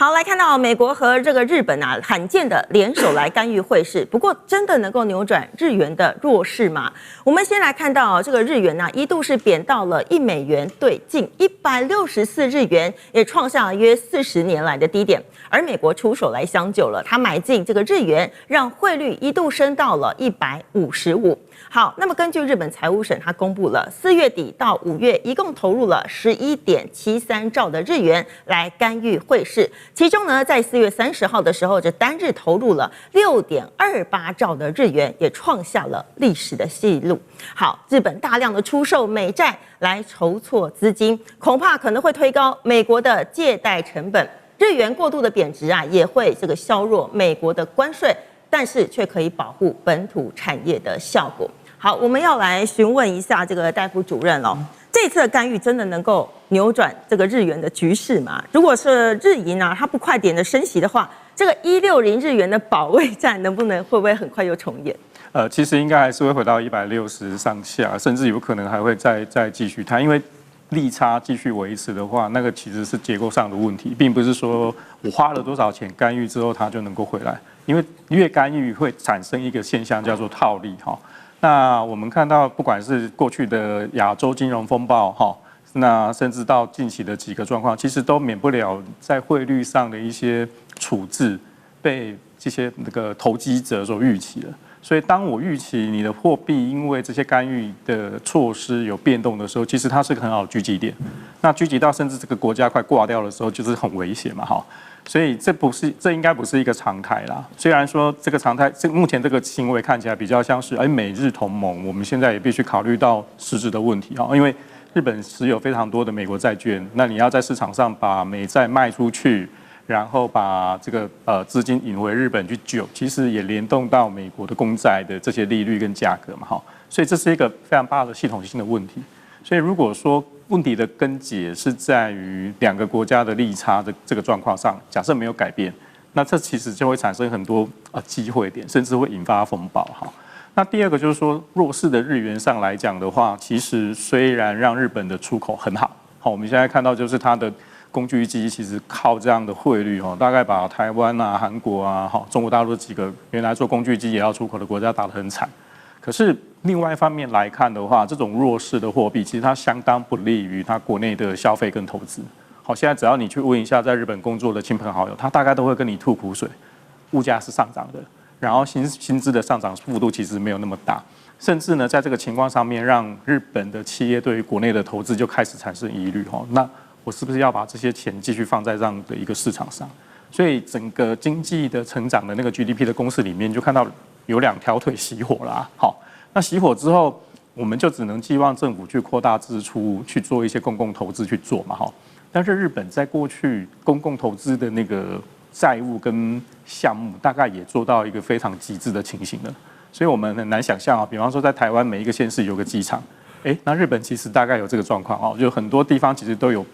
好，來看到美國和這個日本啊，罕見的聯手來干預匯市。不過，真的能夠扭轉日元的弱勢嗎？我們先來看到這個日元啊，一度是貶到了1美元兌近164日元，也創下了約40年來的低點。而美國出手來相救了，他買進這個日元，讓匯率一度升到了155。好，那麼根據日本財務省，他公布了4月底到5月一共投入了11.73兆的日元來干預匯市，其中呢，在4月30號的時候，這單日投入了6.28兆的日元，也創下了歷史的紀錄。好，日本大量的出售美債來籌措資金，恐怕可能會推高美國的借貸成本，日元過度的貶值啊，也會這個削弱美國的關稅，但是卻可以保護本土產業的效果。好，我們要來詢問一下這個戴夫主任哦，這次的干預真的能夠扭轉這個日元的局勢嗎？如果是日銀啊，它不快點的升息的話，這個160日元的保衛戰會不會很快又重演？其實應該還是會回到160上下，甚至有可能還會再繼續它，因為利差繼續維持的話，那個其實是結構上的問題，並不是說我花了多少錢干預之後它就能夠回來，因為越干預會產生一個現象叫做套利哈。那我們看到，不管是過去的亞洲金融風暴哈，那甚至到近期的幾個狀況，其實都免不了在匯率上的一些處置被這些投機者所預期了。所以，當我預期你的貨幣因為這些干預的措施有變動的時候，其實它是個很好的聚集點。那聚集到甚至這個國家快掛掉的時候，就是很危險嘛，哈。所以這應該不是一個常態啦。雖然說這個常態，目前這個行為看起來比較像是，美日同盟，我們現在也必須考慮到實質的問題哈，因為日本持有非常多的美國債券，那你要在市场上把美債賣出去，然後把這個資金引回日本去救，其實也聯動到美國的公債的這些利率跟價格嘛，哈。所以這是一個非常大的系統性的問題。所以如果說問題的根結是在於兩個國家的利差的這個狀況上，假設沒有改變，那這其實就會產生很多機會點，甚至會引發風暴哈。那第二個就是說，弱勢的日元上來講的話，其實雖然讓日本的出口很好，好，我們現在看到就是它的工具機其實靠這樣的匯率哈，大概把台灣啊、韓國啊、中國大陸幾個原來做工具機也要出口的國家打得很慘。可是另外一方面來看的話，這種弱勢的貨幣其實它相當不利於它國內的消費跟投資。好，現在只要你去問一下在日本工作的親朋好友，他大概都會跟你吐苦水，物價是上漲的，然後薪資的上漲幅度其實沒有那麼大，甚至呢，在這個情況上面，讓日本的企業對於國內的投資就開始產生疑慮哈。那我是不是要把這些錢繼續放在這樣的一個市場上？所以整個經濟的成長的那個 GDP 的公式裡面，就看到有2條腿熄火啦。好，那熄火之後，我們就只能寄望政府去擴大支出，去做一些公共投資去做嘛。哈，但是日本在過去公共投資的那個債務跟項目，大概也做到一個非常極致的情形了。所以我們很難想象啊，比方說在台灣每一個縣市有個機場。那日本其實大概有這個狀況哦，就很多地方其實都有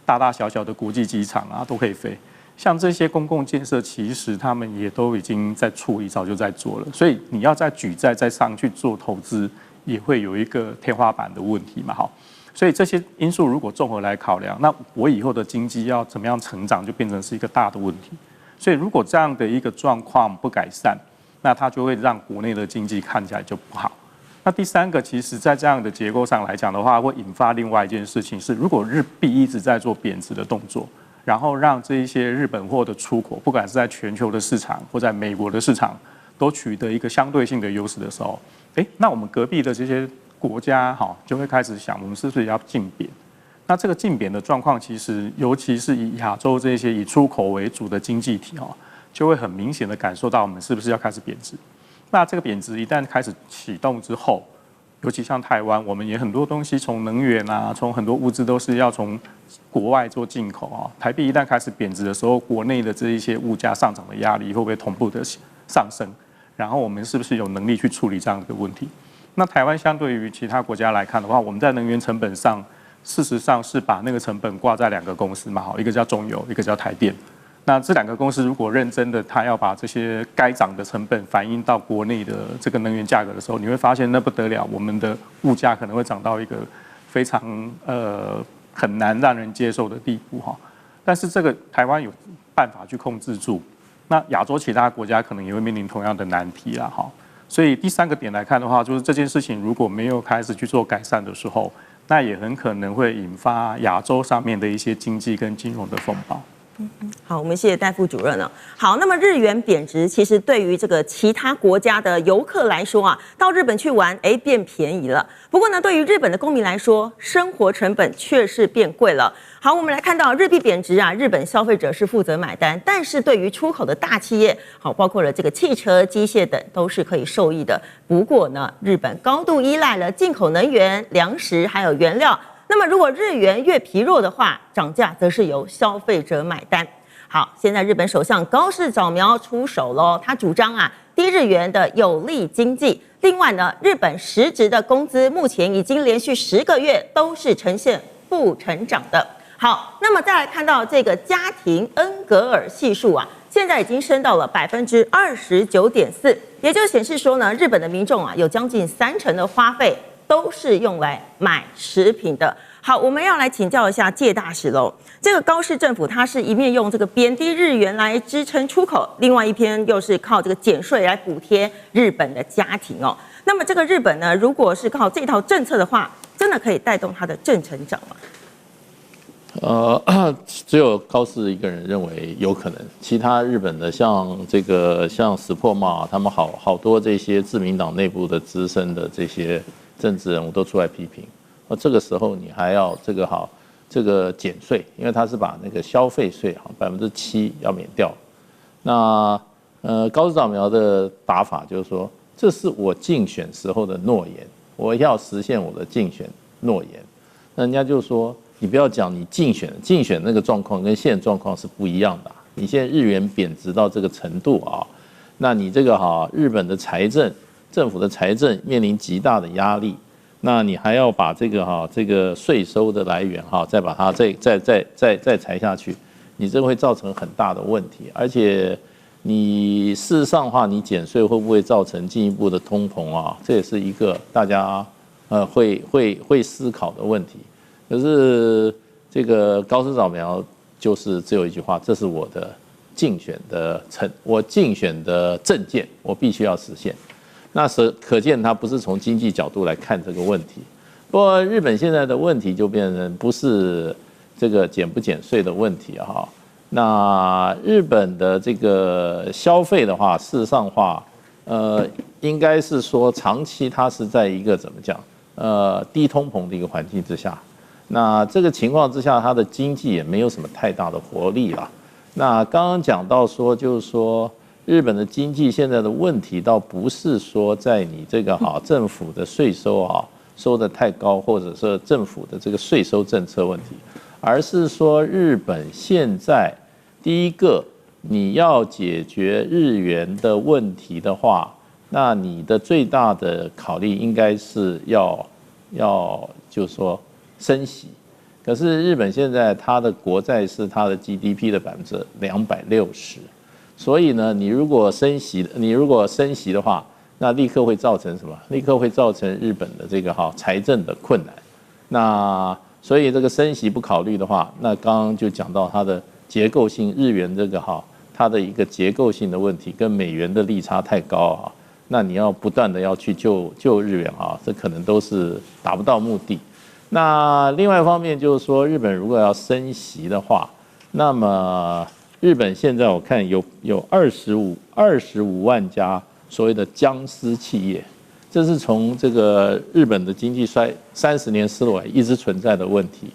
大大小小的國際機場啊，都可以飛。像這些公共建設，其實他們也都已經在處理，早就在做了。所以你要再舉債再上去做投資，也會有一個天花板的問題嘛，好。所以這些因素如果綜合來考量，那我以後的經濟要怎麼樣成長，就變成是一個大的問題。所以如果這樣的一個狀況不改善，那它就會讓國內的經濟看起來就不好。那第三個，其實在這樣的結構上來講的話，會引發另外一件事情是，如果日幣一直在做貶值的動作，然後讓這一些日本貨的出口，不管是在全球的市場或在美國的市場，都取得一個相对性的優勢的時候，那我們隔壁的這些國家就會開始想，我們是不是也要競貶？那這個競貶的狀況，其實尤其是以亞洲這些以出口為主的經濟體就會很明顯的感受到我們是不是要開始貶值。那這個貶值一旦開始啟動之後，尤其像台灣，我們也很多東西從能源啊，從很多物資都是要從國外做進口啊。台幣一旦開始貶值的時候，國內的這一些物價上漲的壓力會不會同步的上升？然後我們是不是有能力去處理這樣的問題？那台灣相對於其他國家來看的話，我們在能源成本上，事實上是把那個成本掛在2個公司嘛，好，一個叫中油，一個叫台電。那這2個公司如果認真的，他要把這些該漲的成本反映到國內的這個能源價格的時候，你會發現那不得了，我們的物價可能會漲到一個非常很難讓人接受的地步哈。但是這個台灣有辦法去控制住，那亞洲其他國家可能也會面臨同樣的難題啦，哈。所以第3個點來看的話，就是這件事情如果沒有開始去做改善的時候，那也很可能會引發亞洲上面的一些經濟跟金融的風暴。好，我們謝謝戴副主任了。好，那麼日元貶值，其實對於這個其他國家的遊客來說啊，到日本去玩，變便宜了。不過呢，對於日本的公民來說，生活成本卻是變貴了。好，我們來看到日幣貶值啊，日本消費者是負責買單，但是對於出口的大企業，好，包括了這個汽車、機械等，都是可以受益的。不過呢，日本高度依賴了進口能源、糧食還有原料。那麼，如果日元越疲弱的話，漲價則是由消費者買單。好，現在日本首相高市早苗出手嘍，他主張啊低日元的有利經濟。另外呢，日本實質的工資目前已經連續10個月都是呈現負成長的。好，那麼再來看到這個家庭恩格爾係數啊，現在已經升到了29.4%，也就顯示說呢，日本的民眾啊有將近30%的花費都是用來買食品的。好，我們要來請教一下介大使嘍。這個高市政府，它是一面用這個貶低日元來支撐出口，另外一邊又是靠這個減稅來補貼日本的家庭哦。那麼這個日本呢，如果是靠這套政策的話，真的可以帶動它的正成長嗎？只有高市一個人認為有可能，其他日本的像死破茂，他們好多這些自民黨內部的資深的這些政治人物都出來批評。這個時候你還要這個減稅，因為他是把那個消費稅7%要免掉。那高市早苗的打法就是說，這是我競選時候的諾言，我要實現我的競選諾言。那人家就說，你不要講你競選那個狀況跟現在狀況是不一樣的。你現在日元貶值到這個程度啊，那你這個日本的政府的財政面臨極大的壓力，那你還要把這個稅收的來源再把它再裁下去，你這會造成很大的問題。而且你事實上的話，你減稅會不會造成進一步的通膨啊？這也是一個大家會思考的問題。可是這個高市早苗就是只有一句話，這是我的競選的政見，我必須要實現。那可見他不是從經濟角度來看這個問題。不過日本現在的問題就變成不是這個減不減稅的問題哈。那日本的這個消費的話，事實上的話，應該是說長期它是在一個怎麼講，低通膨的一個環境之下。那這個情況之下，它的經濟也沒有什麼太大的活力了。那剛剛講到說，就是說日本的經濟現在的問題，倒不是說在你這個政府的稅收收得太高，或者是政府的這個稅收政策問題，而是說日本現在第一個你要解決日元的問題的話，那你的最大的考慮應該是要就是說升息。可是日本現在它的國債是它的 GDP 的260%，所以呢，你如果升息的話，那立刻會造成什麼？立刻會造成日本的這個財政的困難。那所以這個升息不考慮的話，那剛剛就講到它的結構性日元這個它的一個結構性的問題，跟美元的利差太高那你要不斷的要去救日元這可能都是達不到目的。那另外一方面就是說，日本如果要升息的話，那麼日本現在我看有25萬家所謂的僵屍企業，這是從這個日本的經濟衰30年思路來一直存在的問題。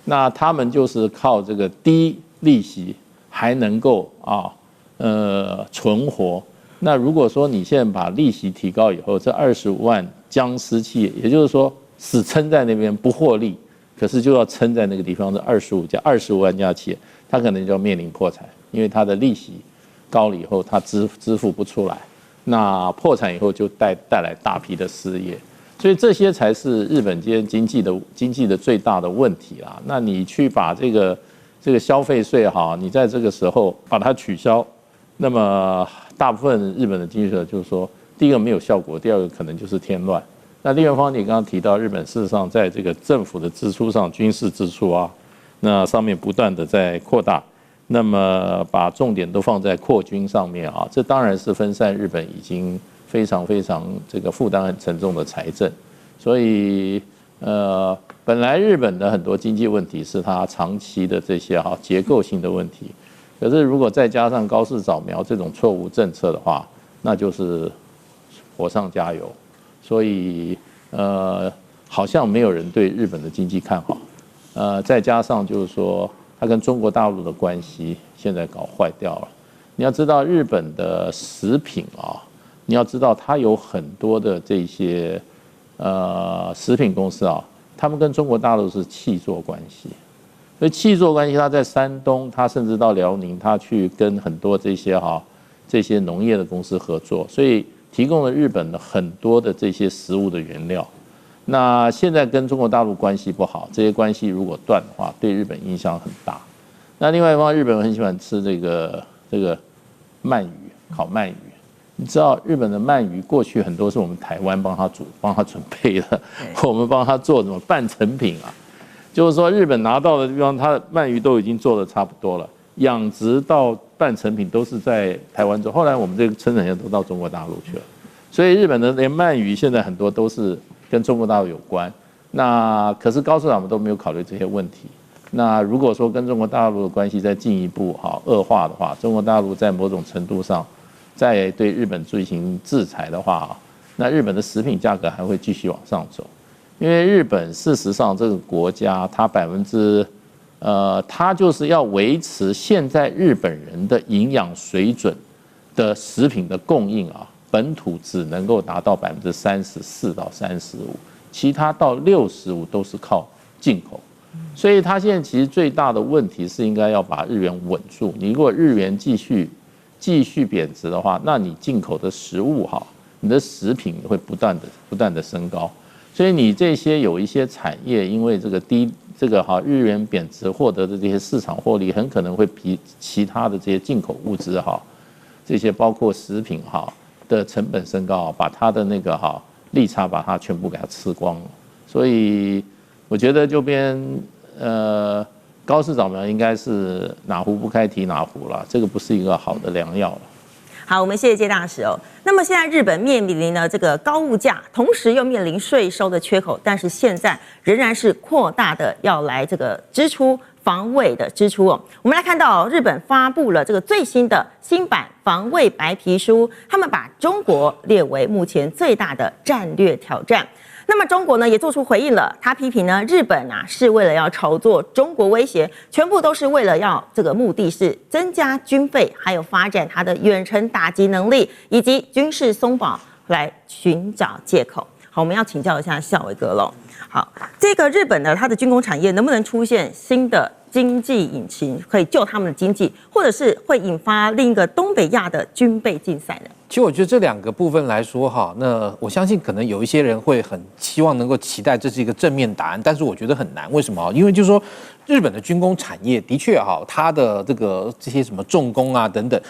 那他們就是靠這個低利息還能夠存活。那如果說你現在把利息提高以後，這25萬僵屍企業，也就是說死撐在那邊不獲利，可是就要撐在那個地方的25萬家企業，它可能就要面臨破產，因為它的利息高了以後，它支付不出來，那破產以後就帶來大批的失業，所以這些才是日本今天經濟的最大的問題啦。那你去把這個消費稅你在這個時候把它取消，那麼大部分日本的經濟學就是說，第一個沒有效果，第二個可能就是添亂。那另外一方面，你剛剛提到日本事實上在這個政府的支出上，軍事支出那上面不斷的在擴大。那麼把重點都放在擴軍上面啊，這當然是分散日本已經非常這個負擔很沉重的財政，所以本來日本的很多經濟問題是它長期的這些結構性的問題，可是如果再加上高市早苗這種錯誤政策的話，那就是火上加油。所以好像沒有人對日本的經濟看好，再加上就是說它跟中國大陸的關係現在搞壞掉了。你要知道日本的食品啊，你要知道它有很多的這些食品公司啊，他們跟中国大陸是契作關係，所以契作關係，它在山東，它甚至到遼寧，它去跟很多這些農業的公司合作，所以提供了日本的很多的這些食物的原料。那現在跟中國大陸關係不好，這些關係如果斷的話，對日本影響很大。那另外一方面，日本人很喜歡吃這個鰻魚，烤鰻魚。你知道日本的鰻魚過去很多是我們台灣幫他準備的，我們幫他做什麼半成品啊？就是說日本拿到的地方，它的鰻魚都已經做得差不多了，養殖到半成品都是在台灣做。後來我們這個生產線都到中國大陸去了，所以日本的連鰻魚現在很多都是跟中國大陸有關。那可是高市長們都沒有考慮這些問題。那如果說跟中國大陸的關係再進一步惡化的話，中國大陸在某種程度上再對日本進行制裁的話，那日本的食品價格還會繼續往上走。因為日本事實上這個國家，它就是要維持現在日本人的營養水準的食品的供應啊，本土只能夠達到34%到35%，其他到65%都是靠進口。所以它現在其實最大的問題是應該要把日元穩住。你如果日元繼續貶值的話，那你進口的食物你的食品會不斷的升高。所以你這些有一些產業，因為這個日元貶值獲得的這些市場獲利，很可能會比其他的這些進口物資這些包括食品的成本升高，把它的那個利差把它全部給它吃光了。所以我覺得就變高市早苗應該是哪壺不開提哪壺了，這個不是一個好的良藥了。好，我們謝謝謝大使哦。那麼現在日本面臨了這個高物價，同時又面臨稅收的缺口，但是現在仍然是擴大的要來这個支出防衛的支出哦。我們來看到日本發布了這個最新的新版防衛白皮書，他們把中國列為目前最大的戰略挑戰。那麼中國呢也做出回應了，他批評呢日本是為了要炒作中國威脅，全部都是為了要這個目的是增加軍費，還有發展它的遠程打擊能力以及軍事鬆綁來尋找借口。好，我們要請教一下孝瑋哥嘍。好，這個日本的它的軍工產業能不能出現新的經濟引擎，可以救他們的經濟，或者是會引發另一個東北亞的軍備競賽呢？其實我覺得這兩個部分來說那我相信可能有一些人會很希望能夠期待這是一個正面答案，但是我覺得很難。為什麼？因為就是說日本的軍工產業的確它的這些什麼重工啊等等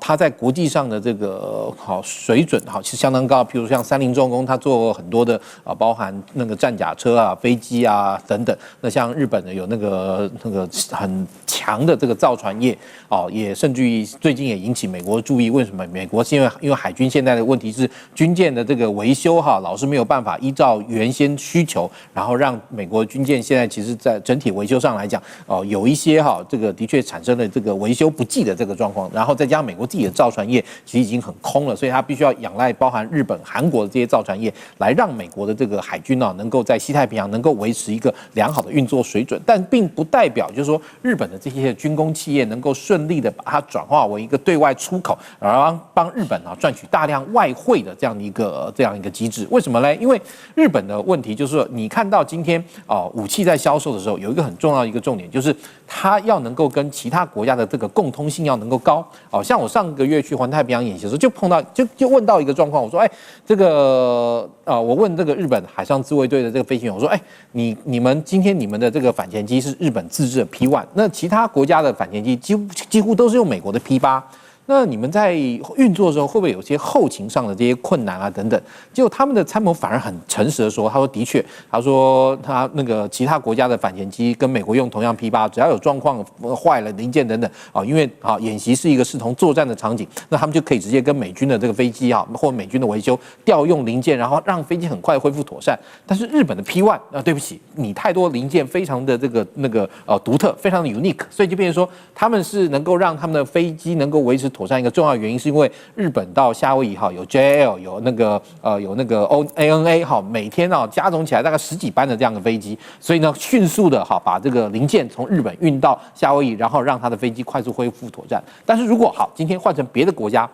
它在國際上的這個水準是相當高。譬如像三菱重工，它做過很多的包含那個戰甲車啊、飛機啊等等。那像日本的有那個很強的這個造船業也甚至於最近也引起美國注意。為什麼？美國是因為海軍現在的問題是軍艦的這個維修老是沒有辦法依照原先需求，然後讓美國軍艦現在其實在整體維修上來講有一些這個的確產生了這個維修不濟的這個狀況，然後再加上美國自己的造船業其實已經很空了，所以它必須要仰賴包含日本、韓國的這些造船業來讓美國的這個海軍能夠在西太平洋能夠維持一個良好的運作水準，但並不代表就是說日本的這些軍工企業能夠順利的把它轉化為一個對外出口，而幫日本賺取大量外匯的這樣一個機制。為什麼呢？因為日本的問題就是說，你看到今天武器在銷售的時候，有一個很重要的一個重點，就是它要能夠跟其他國家的這個共通性要能夠高。像我上個月去環太平洋演習的時候，就碰到就問到一個狀況，我說這個我問這個日本海上自衛隊的這個飛行員，我說你們今天你們的這個反潛機是日本自制的 P1，那其他國家的反潛機幾乎都是用美國的 P8。那你們在運作的時候，會不會有些後勤上的這些困難啊等等？結果他們的參謀反而很誠實的說，他說的確，他說他那個其他國家的反潛機跟美國用同樣 P8，只要有狀況壞了零件等等啊，因為啊演習是一個視同作戰的場景，那他們就可以直接跟美軍的這個飛機啊或美軍的維修調用零件，然後讓飛機很快恢復妥善。但是日本的 P1對不起，你太多零件非常的这個獨特，非常的 unique， 所以就變成說他們是能夠讓他們的飛機能夠維持妥善一個重要的原因，是因為日本到夏威夷有 JAL 有那個ANA 每天加總起來大概10幾班的這樣的飛機，所以呢迅速的把這個零件從日本運到夏威夷，然後讓他的飛機快速恢復妥善。但是如果今天換成別的國家，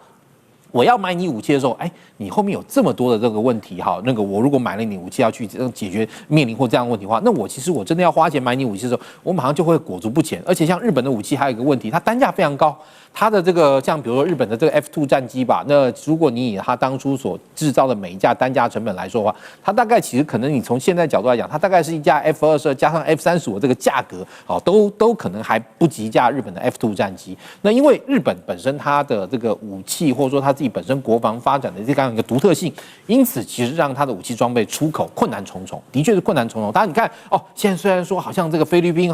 我要買你武器的時候，你後面有這麼多的這個問題，我如果買了你武器要去解決面臨或這樣的問題的話，那我其實我真的要花錢買你武器的時候，我馬上就會裹足不前。而且像日本的武器還有一個問題，它單價非常高。它的這個像比如說日本的這個 F2 戰機吧，那如果你以它當初所製造的每一架單價成本來說的話，它大概其實可能你從現在角度來講，它大概是一架 F22加上 F35的這個價格，都可能還不及一架日本的 F2 戰機。那因為日本本身它的這個武器或者說它自己本身國防發展的這樣一個獨特性，因此其實讓它的武器裝備出口困難重重，的確是困難重重。當然你看現在雖然說好像這個菲律賓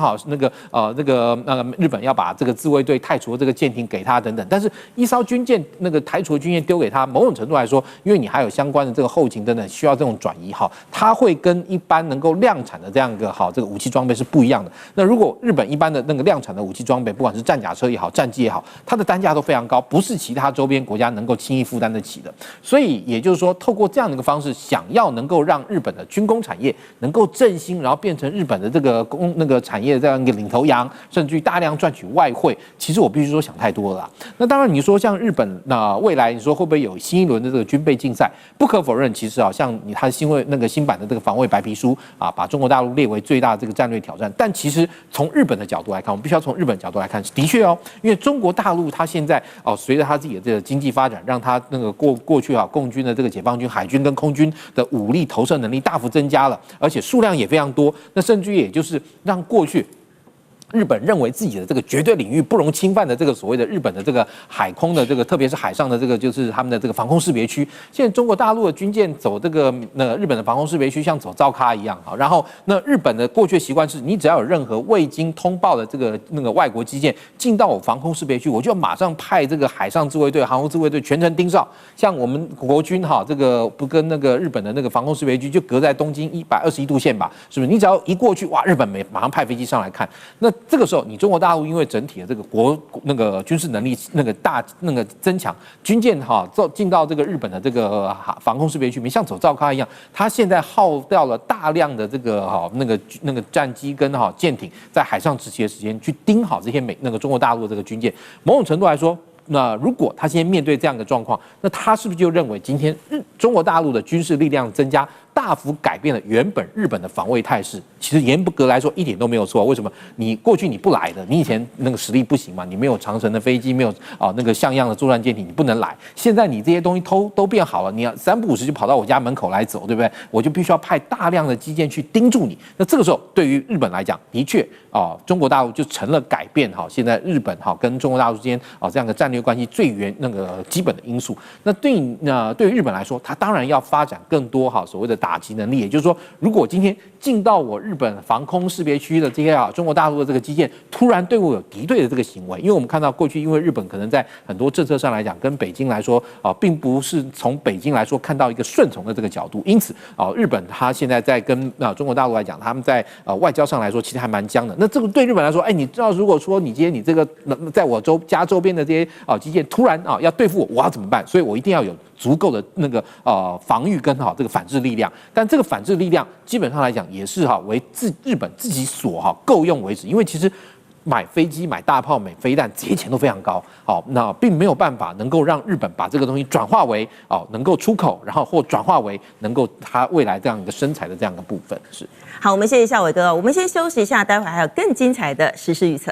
日本要把這個自衛隊汰除的這個艦艇給他等等，但是一艘軍艦台除的軍艦丟給他，某種程度來說，因為你還有相關的這個後勤等等需要這種轉移它會跟一般能夠量產的這樣一個這個武器裝備是不一樣的。那如果日本一般的那個量產的武器裝備，不管是戰甲車也好，戰機也好，它的單價都非常高，不是其他周邊國家能夠輕易負擔得起的。所以也就是說，透過這樣的一個方式，想要能夠讓日本的軍工產業能夠振興，然後變成日本的這個產業的這樣一個領頭羊，甚至於大量賺取外匯，其實我必須說想太多了啦。那當然，你說像日本未來你說會不會有新一輪的這個軍備競賽？不可否認，其實像它新版的這個防衛白皮書把中國大陸列為最大的這個戰略挑戰。但其實從日本的角度來看，我們必須要從日本角度來看，的確因為中國大陸它現在隨着它自己的這個經濟發展，讓它過去共軍的這個解放軍、海軍跟空軍的武力投射能力大幅增加了，而且數量也非常多。那甚至於也就是讓過去日本認為自己的這個絕對領域不容侵犯的這個所謂的日本的這個海空的這個，特別是海上的這個，就是他們的這個防空識別區。現在中國大陸的軍艦走這個日本的防空識別區，像走灶咖一樣。然後那日本的過去習慣是，你只要有任何未經通報的這個外國機艦進到我防空識別區，我就馬上派這個海上自衛隊、航空自衛隊全程盯梢。像我們國軍這個不跟日本的那個防空識別區就隔在東經121度線吧？是不是？你只要一過去，哇，日本馬上派飛機上來看。那這個時候，你中國大陸因為整體的這個軍事能力增強，軍艦進到這個日本的這個防空識別區裡面，像走灶咖一樣，它現在耗掉了大量的這個戰機跟艦艇在海上執勤的時間，去盯好這些中國大陸的這個軍艦。某種程度來說，那如果他今天面对這樣的狀況，那他是不是就認為今天中國大陸的軍事力量增加，大幅改變了原本日本的防衛態勢？其實嚴格來說一點都沒有錯。為什麼？你過去你不來的，你以前實力不行嘛，你沒有長程的飛機，沒有像樣的作戰艦艇，你不能來。現在你這些東西都變好了，你要3不5時就跑到我家門口來走，對不對？我就必須要派大量的基建去盯住你。那這個時候，對於日本來講，的確中國大陸就成了改變現在日本跟中國大陸之間這樣的戰略關係最基本的因素。那對於日本來說，它當然要發展更多所謂的打擊能力，也就是說，如果今天進到我日本防空識別區的這些中國大陸的這個基建突然對我有敵對的這個行為，因為我們看到過去，因為日本可能在很多政策上來講，跟北京來說並不是從北京來說看到一個順從的這個角度，因此日本它現在在跟中國大陸來講，他們在外交上來說其實還蠻僵的。那這個對日本來說，你知道，如果說你今天你這個在我家周邊的這些基建突然要對付我要怎麼辦？所以我一定要有足夠的防禦跟這個反制力量。但这個反制力量基本上來講也是為日本自己所夠用為止，因為其實買飛機、買大炮、買飛彈這些錢都非常高，那並沒有辦法能夠讓日本把這個東西轉化為能夠出口，然後或轉化為能夠它未來這樣一個生財的這樣一個部分。是。好，我們謝謝孝瑋哥，我們先休息一下，待會兒還有更精彩的時事預測。